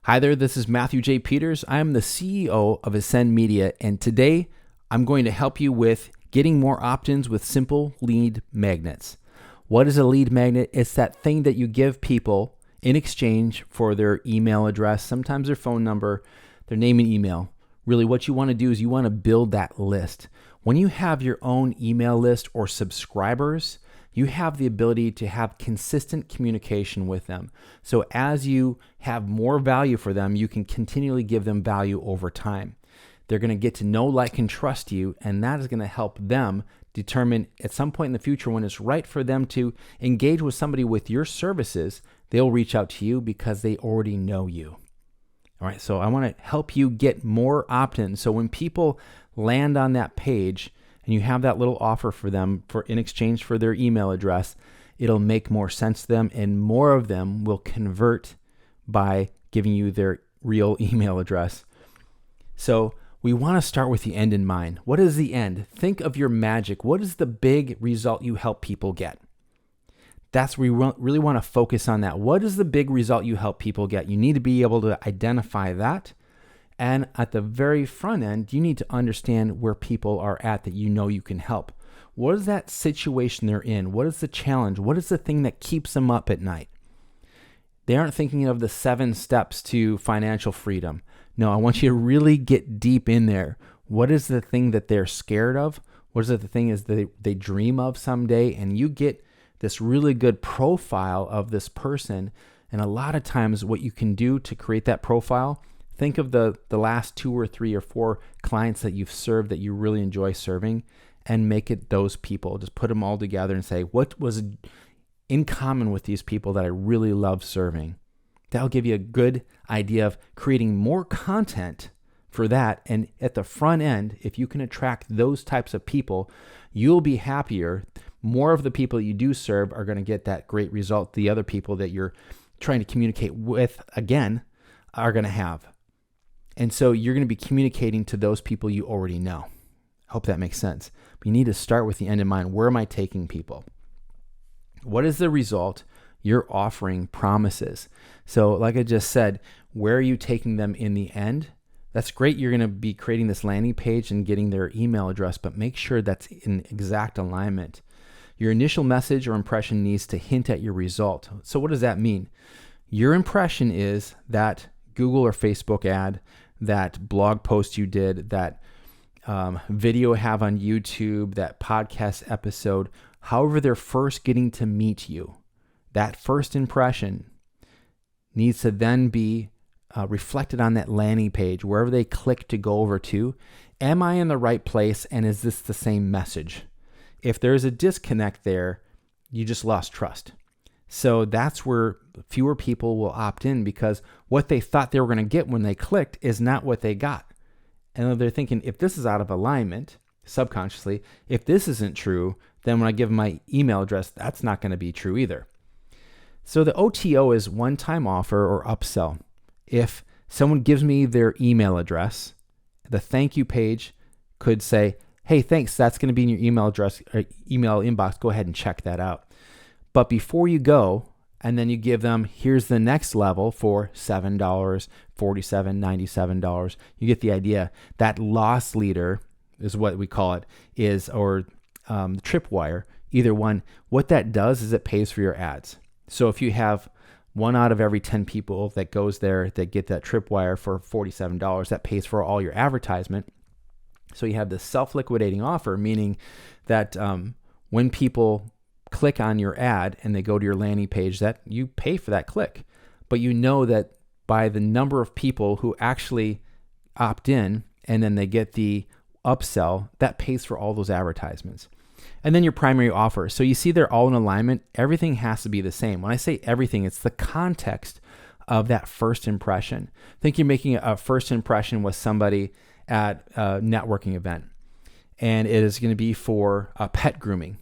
Hi there, this is Matthew J. Peters. I am the CEO of Ascend Media, and today I'm going to help you with getting more opt-ins with simple lead magnets. What is a lead magnet? It's that thing that you give people in exchange for their email address, sometimes their phone number, their name and email. Really, what you want to do is you want to build that list. When you have your own email list or subscribers, you have the ability to have consistent communication with them. So as you have more value for them, you can continually give them value over time. They're going to get to know, like, and trust you, and that is going to help them determine at some point in the future when it's right for them to engage with somebody with your services, they'll reach out to you because they already know you. All right, so I want to help you get more opt-ins. So when people land on that page, and you have that little offer for them in exchange for their email address, it'll make more sense to them, and more of them will convert by giving you their real email address. So we want to start with the end in mind. What is the end? Think of your magic. What is the big result you help people get? That's where we really want to focus on that. What is the big result you help people get? You need to be able to identify that. And at the very front end, you need to understand where people are at that you know you can help. What is that situation they're in? What is the challenge? What is the thing that keeps them up at night? They aren't thinking of the 7 steps to financial freedom. No, I want you to really get deep in there. What is the thing that they're scared of? What is it the thing is they dream of someday? And you get this really good profile of this person. And a lot of times what you can do to create that profile, think of the last 2 or 3 or 4 clients that you've served that you really enjoy serving and make it those people. Just put them all together and say, what was in common with these people that I really love serving? That'll give you a good idea of creating more content for that. And at the front end, if you can attract those types of people, you'll be happier. More of the people you do serve are going to get that great result. The other people that you're trying to communicate with, again, are going to have. And so you're going to be communicating to those people you already know. I hope that makes sense. But you need to start with the end in mind. Where am I taking people? What is the result your offering promises? So like I just said, where are you taking them in the end? That's great. You're going to be creating this landing page and getting their email address, but make sure that's in exact alignment. Your initial message or impression needs to hint at your result. So what does that mean? Your impression is that Google or Facebook ad, that blog post you did, that video I have on YouTube, that podcast episode, however they're first getting to meet you, that first impression needs to then be reflected on that landing page, wherever they click to go over to. Am I in the right place, and is this the same message? If there's a disconnect there, you just lost trust. So that's where fewer people will opt in because what they thought they were going to get when they clicked is not what they got. And they're thinking, if this is out of alignment, subconsciously, if this isn't true, then when I give them my email address, that's not going to be true either. So the OTO is one-time offer or upsell. If someone gives me their email address, the thank you page could say, hey, thanks, that's going to be in your email address or email inbox. Go ahead and check that out. But before you go, and then you give them, here's the next level for $7, $47, $97. You get the idea. That loss leader is what we call it, or the tripwire, either one. What that does is it pays for your ads. So if you have 1 out of every 10 people that goes there that get that tripwire for $47, that pays for all your advertisement. So you have this self-liquidating offer, meaning that when people click on your ad and they go to your landing page, that you pay for that click. But you know that by the number of people who actually opt in and then they get the upsell, that pays for all those advertisements. And then your primary offer. So you see they're all in alignment. Everything has to be the same. When I say everything, it's the context of that first impression. Think you're making a first impression with somebody at a networking event, and it is going to be for pet grooming.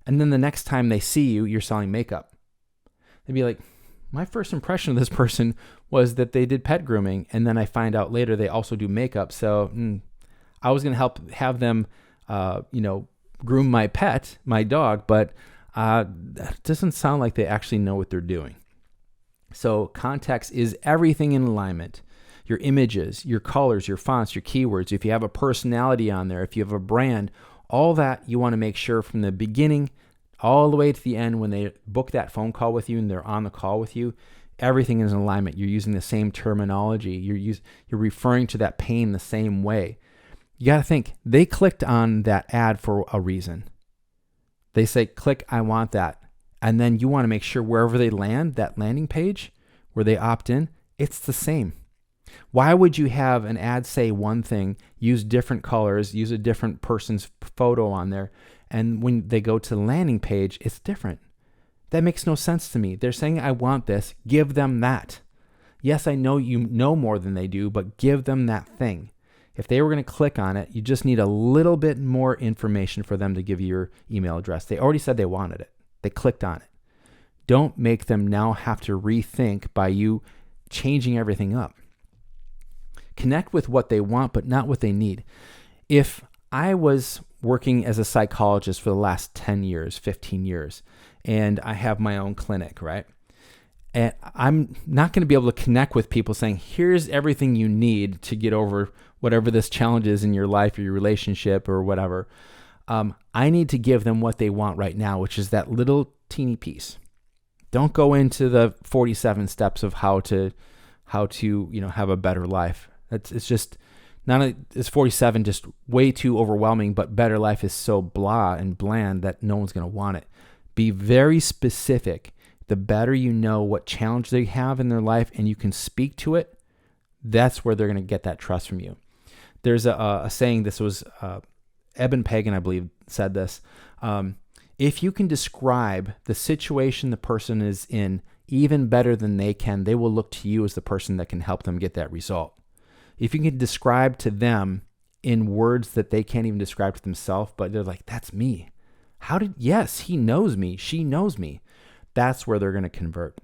And then the next time they see you, you're selling makeup. They'd be like, my first impression of this person was that they did pet grooming. And then I find out later they also do makeup. So I was going to have them, groom my pet, my dog, but that doesn't sound like they actually know what they're doing. So context is everything in alignment. Your images, your colors, your fonts, your keywords, if you have a personality on there, if you have a brand, all that you want to make sure from the beginning all the way to the end when they book that phone call with you and they're on the call with you, everything is in alignment. You're using the same terminology. You're referring to that pain the same way. You got to think, they clicked on that ad for a reason. They say, click, I want that. And then you want to make sure wherever they land, that landing page where they opt in, it's the same. Why would you have an ad say one thing, use different colors, use a different person's photo on there, and when they go to the landing page, it's different? That makes no sense to me. They're saying, I want this, give them that. Yes, I know you know more than they do, but give them that thing. If they were going to click on it, you just need a little bit more information for them to give you your email address. They already said they wanted it. They clicked on it. Don't make them now have to rethink by you changing everything up. Connect with what they want, but not what they need. If I was working as a psychologist for the last 10 years, 15 years, and I have my own clinic, right? And I'm not going to be able to connect with people saying, here's everything you need to get over whatever this challenge is in your life or your relationship or whatever. I need to give them what they want right now, which is that little teeny piece. Don't go into the 47 steps of how to have a better life. It's just not only is 47 just way too overwhelming, but better life is so blah and bland that no one's going to want it. Be very specific. The better you know what challenge they have in their life and you can speak to it, that's where they're going to get that trust from you. There's a saying, this was Eben Pagan, I believe, said this. If you can describe the situation the person is in even better than they can, they will look to you as the person that can help them get that result. If you can describe to them in words that they can't even describe to themselves, but they're like, that's me. Yes, he knows me. She knows me. That's where they're going to convert.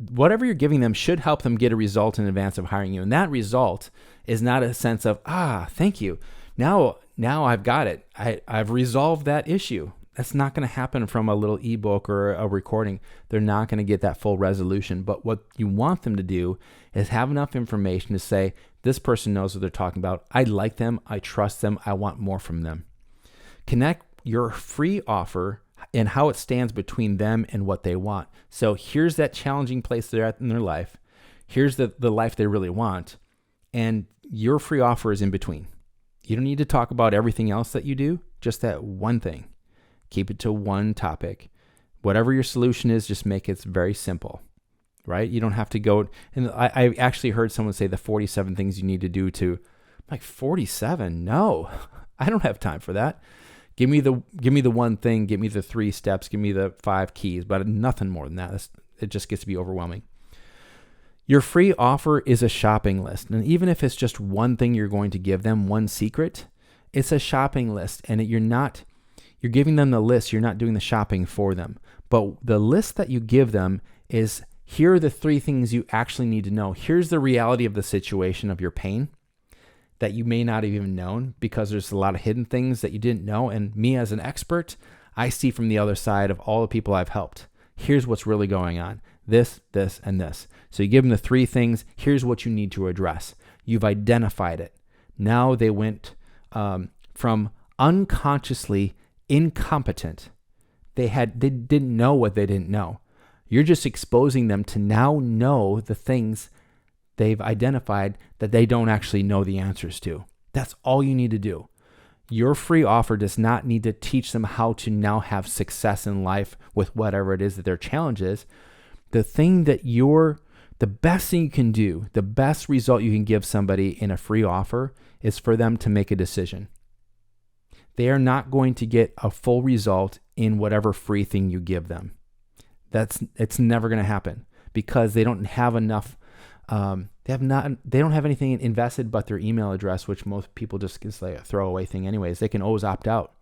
Whatever you're giving them should help them get a result in advance of hiring you. And that result is not a sense of, thank you. Now I've got it. I've resolved that issue. That's not going to happen from a little ebook or a recording. They're not going to get that full resolution. But what you want them to do is have enough information to say, this person knows what they're talking about. I like them. I trust them. I want more from them. Connect your free offer and how it stands between them and what they want. So here's that challenging place they're at in their life. Here's the life they really want. And your free offer is in between. You don't need to talk about everything else that you do, just that one thing. Keep it to one topic. Whatever your solution is, just make it very simple, right? You don't have to go. And I actually heard someone say the 47 things you need to do to, I'm like, 47? No, I don't have time for that. Give me the one thing, give me the 3 steps, give me the 5 keys, but nothing more than that. It just gets to be overwhelming. Your free offer is a shopping list. And even if it's just one thing you're going to give them, one secret, it's a shopping list. And you're giving them the list. You're not doing the shopping for them. But the list that you give them is, here are the 3 things you actually need to know. Here's the reality of the situation of your pain that you may not have even known, because there's a lot of hidden things that you didn't know. And me as an expert, I see from the other side of all the people I've helped. Here's what's really going on. This, and this. So you give them the 3 things. Here's what you need to address. You've identified it. Now they went from unconsciously incompetent. They didn't know what they didn't know. You're just exposing them to now know the things they've identified that they don't actually know the answers to. That's all you need to do. Your free offer does not need to teach them how to now have success in life with whatever it is that their challenge is. The best thing you can do, the best result you can give somebody in a free offer is for them to make a decision. They are not going to get a full result in whatever free thing you give them. It's never going to happen, because they don't have enough. They don't have anything invested but their email address, which most people just is like a throwaway thing anyways. They can always opt out.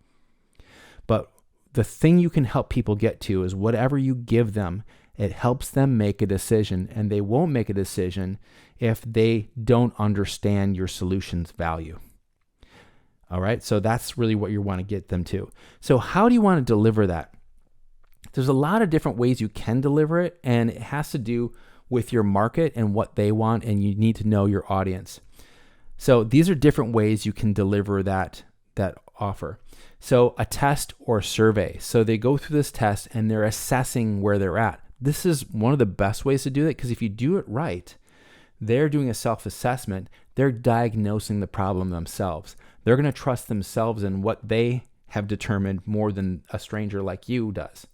But the thing you can help people get to is whatever you give them, it helps them make a decision, and they won't make a decision if they don't understand your solution's value. All right. So that's really what you want to get them to. So how do you want to deliver that? There's a lot of different ways you can deliver it, and it has to do with your market and what they want, and you need to know your audience. So these are different ways you can deliver that offer. So a test or survey. So they go through this test and they're assessing where they're at. This is one of the best ways to do it, because if you do it right, they're doing a self-assessment. They're diagnosing the problem themselves. They're going to trust themselves in what they have determined more than a stranger like you does.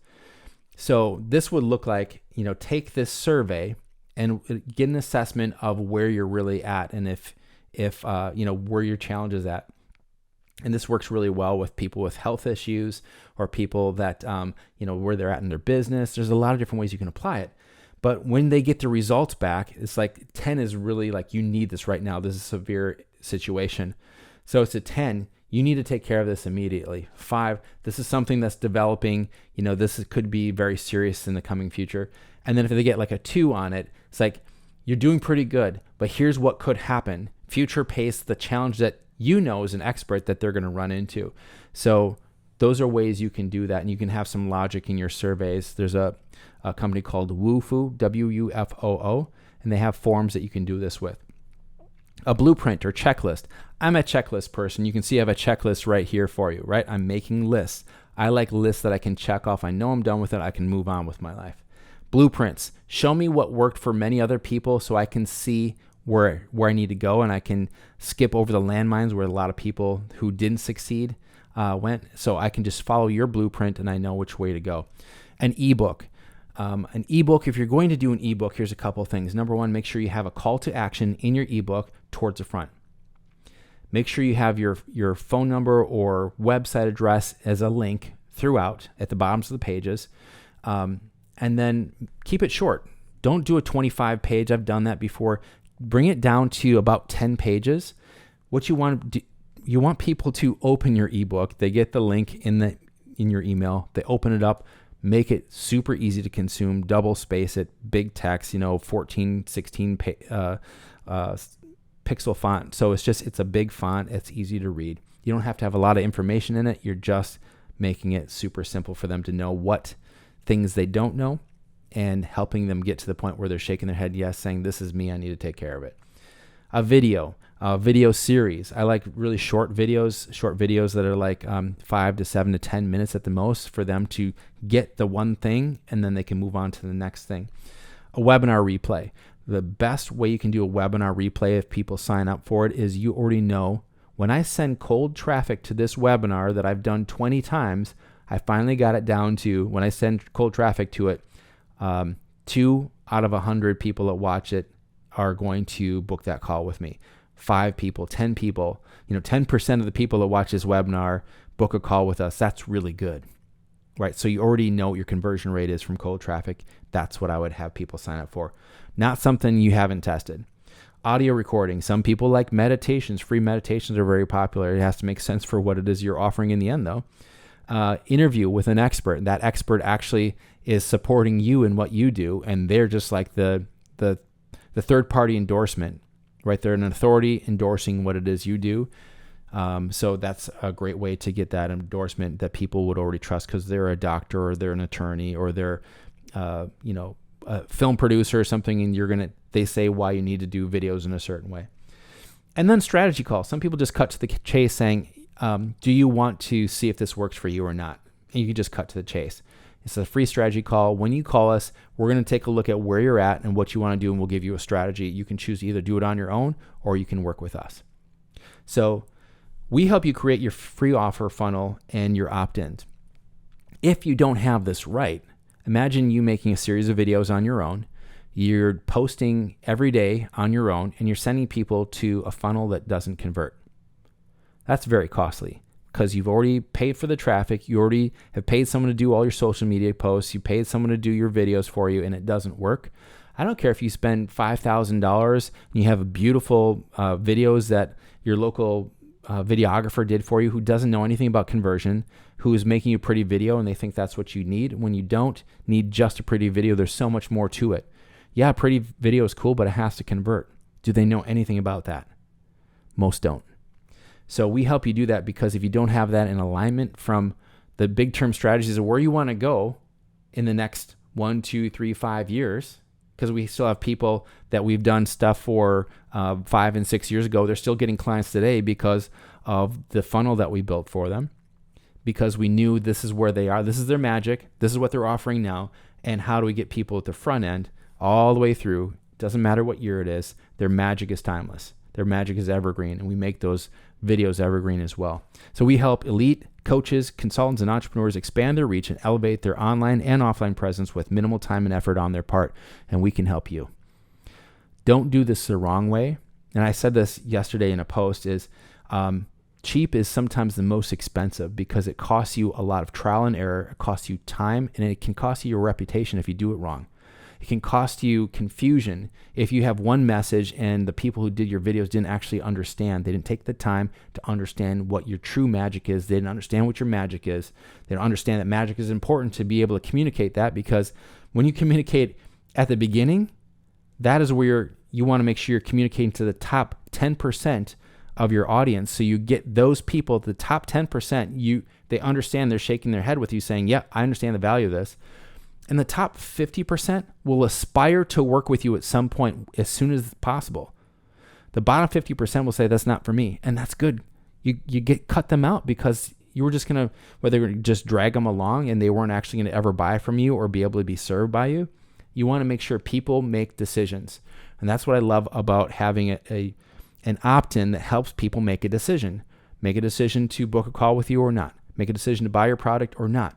So this would look like, take this survey and get an assessment of where you're really at, and if where your challenge is at. And this works really well with people with health issues, or people that, where they're at in their business. There's a lot of different ways you can apply it. But when they get the results back, it's like 10 is really like, you need this right now. This is a severe situation. So it's a 10. You need to take care of this immediately. 5, this is something that's developing. This could be very serious in the coming future. And then if they get like a 2 on it, it's like, you're doing pretty good, but here's what could happen. Future pace the challenge that as an expert that they're going to run into. So those are ways you can do that, and you can have some logic in your surveys. There's a company called Wufoo, WUFOO, and they have forms that you can do this with. A blueprint or checklist. I'm a checklist person. You can see I have a checklist right here for you, right? I'm making lists. I like lists that I can check off. I know I'm done with it. I can move on with my life. Blueprints. Show me what worked for many other people so I can see where I need to go, and I can skip over the landmines where a lot of people who didn't succeed went. So I can just follow your blueprint and I know which way to go. An ebook. If you're going to do an ebook, here's a couple of things. Number 1, make sure you have a call to action in your ebook towards the front. Make sure you have your phone number or website address as a link throughout at the bottoms of the pages. And then keep it short. Don't do a 25 page. I've done that before. Bring it down to about 10 pages. What you want to do, you want people to open your ebook. They get the link in your email. They open it up. Make it super easy to consume. Double space it. Big text. 14, 16 pixel font. So it's a big font. It's easy to read. You don't have to have a lot of information in it. You're just making it super simple for them to know what things they don't know, and helping them get to the point where they're shaking their head yes, saying, this is me, I need to take care of it. A video series. I like really short videos that are like 5 to 7 to 10 minutes at the most, for them to get the one thing and then they can move on to the next thing. A webinar replay. The best way you can do a webinar replay if people sign up for it is, you already know, when I send cold traffic to this webinar that I've done 20 times, I finally got it down to, when I send cold traffic to it, 2 out of 100 people that watch it are going to book that call with me. 5 people, 10 people, 10% of the people that watch this webinar book a call with us. That's really good, right? So you already know what your conversion rate is from cold traffic. That's what I would have people sign up for. Not something you haven't tested. Audio recording. Some people like meditations. Free meditations are very popular. It has to make sense for what it is you're offering in the end, though. Interview with an expert. That expert actually is supporting you in what you do, and they're just like the third party endorsement, right? They're an authority endorsing what it is you do. So that's a great way to get that endorsement that people would already trust, because they're a doctor or they're an attorney or they're a film producer or something, and they say why you need to do videos in a certain way. And then strategy calls. Some people just cut to the chase saying, do you want to see if this works for you or not? And you can just cut to the chase. It's a free strategy call. When you call us, we're going to take a look at where you're at and what you want to do, and we'll give you a strategy. You can choose to either do it on your own or you can work with us. So we help you create your free offer funnel and your opt-ins. If you don't have this right, imagine you making a series of videos on your own. You're posting every day on your own, and you're sending people to a funnel that doesn't convert. That's very costly, because you've already paid for the traffic. You already have paid someone to do all your social media posts. You paid someone to do your videos for you, and it doesn't work. I don't care if you spend $5,000 and you have beautiful videos that your local videographer did for you, who doesn't know anything about conversion, who is making you a pretty video, and they think that's what you need. When you don't need just a pretty video, there's so much more to it. Yeah, a pretty video is cool, but it has to convert. Do they know anything about that? Most don't. So we help you do that, because if you don't have that in alignment from the big term strategies of where you want to go, in the next 1, 2, 3, 5 years, because we still have people that we've done stuff for 5 and 6 years ago. They're still getting clients today because of the funnel that we built for them, because we knew this is where they are. This is their magic. This is what they're offering now. And how do we get people at the front end all the way through? Doesn't matter what year it is. Their magic is timeless. Their magic is evergreen. And we make those videos evergreen as well. So we help elite coaches, consultants, and entrepreneurs expand their reach and elevate their online and offline presence with minimal time and effort on their part. And we can help you. Don't do this the wrong way. And I said this yesterday in a post is cheap is sometimes the most expensive because it costs you a lot of trial and error. It costs you time, and it can cost you your reputation if you do it wrong. It can cost you confusion if you have one message and the people who did your videos didn't actually understand. They didn't take the time to understand what your true magic is. They didn't understand what your magic is. They don't understand that magic is important to be able to communicate that, because when you communicate at the beginning, that is where you want to make sure you're communicating to the top 10% of your audience. So you get those people, the top 10%, they understand, they're shaking their head with you saying, yeah, I understand the value of this. And the top 50% will aspire to work with you at some point as soon as possible. The bottom 50% will say, that's not for me. And that's good. You cut them out because you were just going to, whether you're going to just drag them along and they weren't actually going to ever buy from you or be able to be served by you. You want to make sure people make decisions. And that's what I love about having an opt-in that helps people make a decision. Make a decision to book a call with you or not. Make a decision to buy your product or not.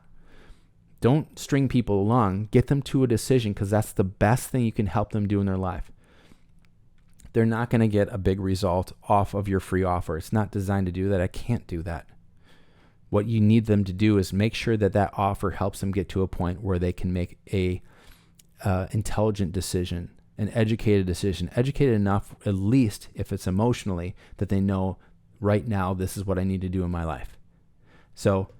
Don't string people along. Get them to a decision, because that's the best thing you can help them do in their life. They're not going to get a big result off of your free offer. It's not designed to do that. I can't do that. What you need them to do is make sure that that offer helps them get to a point where they can make a intelligent decision, an educated decision, educated enough, at least if it's emotionally, that they know right now this is what I need to do in my life. So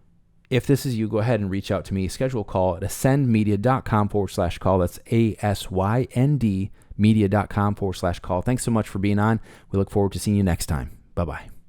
if this is you, go ahead and reach out to me. Schedule a call at ascendmedia.com/call. That's ASYND media.com/call. Thanks so much for being on. We look forward to seeing you next time. Bye-bye.